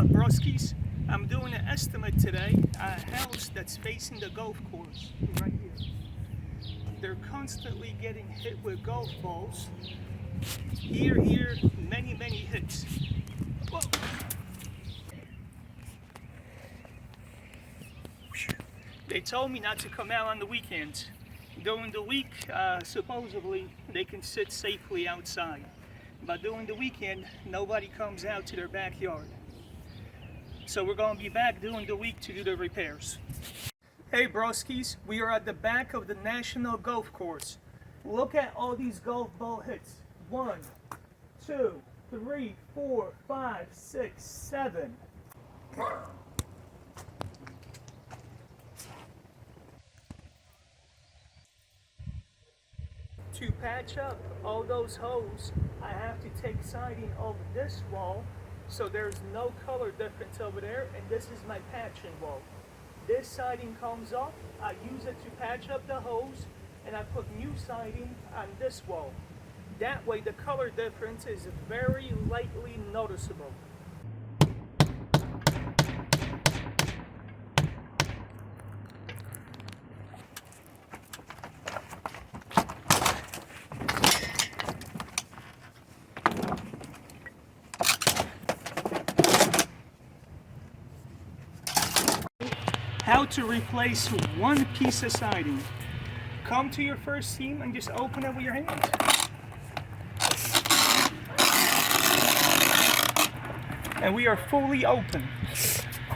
up, broskies? I'm doing an estimate today on a house that's facing the golf course right here. They're constantly getting hit with golf balls. Here, many hits. Whoa. They told me not to come out on the weekends. During the week, supposedly, they can sit safely outside. But during the weekend, nobody comes out to their backyard. So we're going to be back during the week to do the repairs. Hey broskies, we are at the back of the National Golf Course. Look at all these golf ball hits. 1, 2, 3, 4, 5, 6, 7. To patch up all those holes, I have to take siding over this wall so there's no color difference over there, and this is my patching wall. This siding comes off, I use it to patch up the holes, and I put new siding on this wall. That way the color difference is very lightly noticeable. How to replace one piece of siding. Come to your first seam and just open it with your hands. And we are fully open.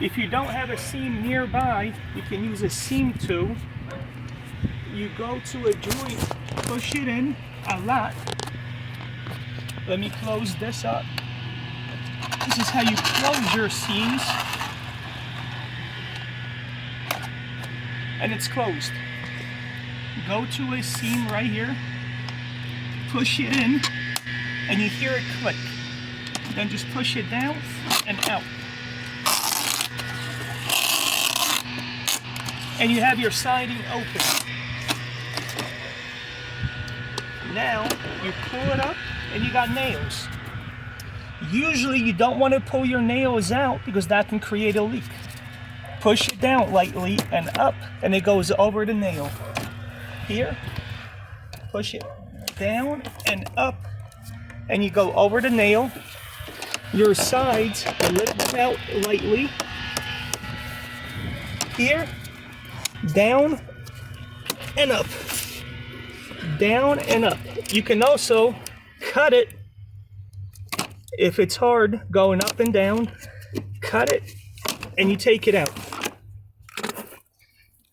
If you don't have a seam nearby, you can use a seam tool. You go to a joint, push it in a lot. Let me close this up. This is how you close your seams. And it's closed. Go to a seam right here, push it in, and you hear it click. Then just push it down and out. And you have your siding open. Now you pull it up and you got nails. Usually you don't want to pull your nails out because that can create a leak. Push it down lightly and up, and it goes over the nail. Here, push it down and up, and you go over the nail. Your sides lift out lightly. Here, down and up. Down and up. You can also cut it if it's hard going up and down. Cut it, and you take it out.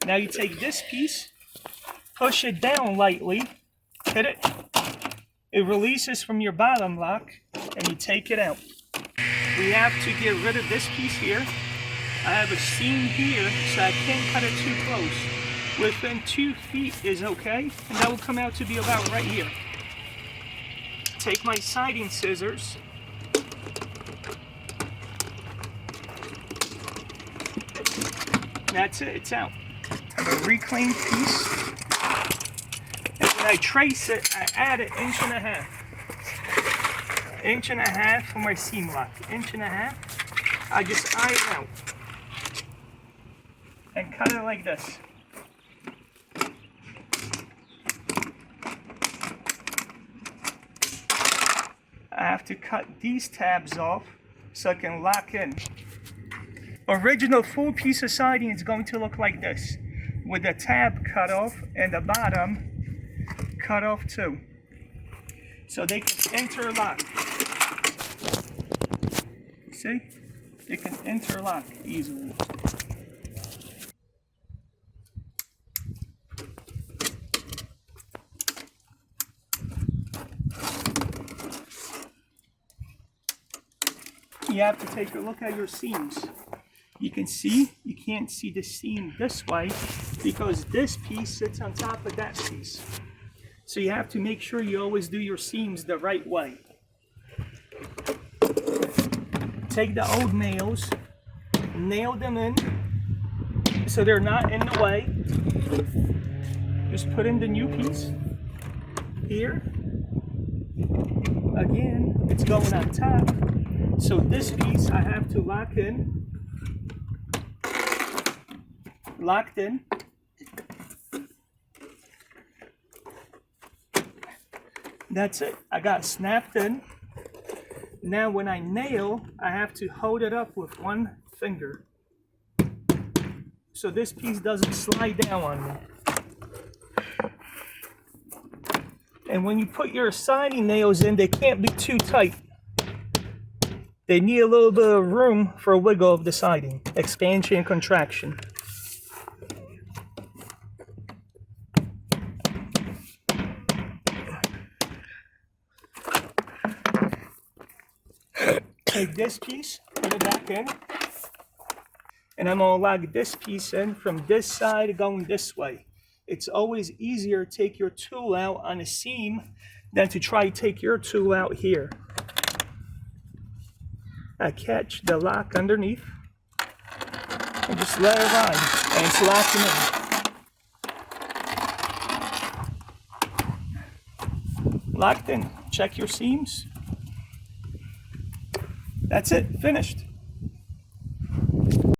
Now you take this piece, push it down lightly, hit it, it releases from your bottom lock, and you take it out. We have to get rid of this piece here. I have a seam here, so I can't cut it too close. Within 2 feet is okay, and that will come out to be about right here. Take my siding scissors. That's it, it's out. I have a reclaimed piece. And when I trace it, I add 1.5 inches. 1.5 inches for my seam lock. 1.5 inches. I just eye it out. And cut it like this. I have to cut these tabs off so I can lock in. Original full piece of siding is going to look like this, with the tab cut off and the bottom cut off too, so they can interlock. See? They can interlock easily. You have to take a look at your seams. You can see, you can't see the seam this way because this piece sits on top of that piece. So you have to make sure you always do your seams the right way. Take the old nails, nail them in so they're not in the way. Just put in the new piece here. Again, it's going on top. So this piece I have to lock in. Locked in. That's it. I got it snapped in. Now when I nail, I have to hold it up with one finger, so this piece doesn't slide down on me. And when you put your siding nails in, they can't be too tight. They need a little bit of room for a wiggle of the siding, expansion and contraction. Take this piece, put it back in, and I'm gonna lock this piece in from this side going this way. It's always easier to take your tool out on a seam than to try to take your tool out here. I catch the lock underneath and just let it ride, and it's locking in. Locked in. Check your seams. That's it, finished.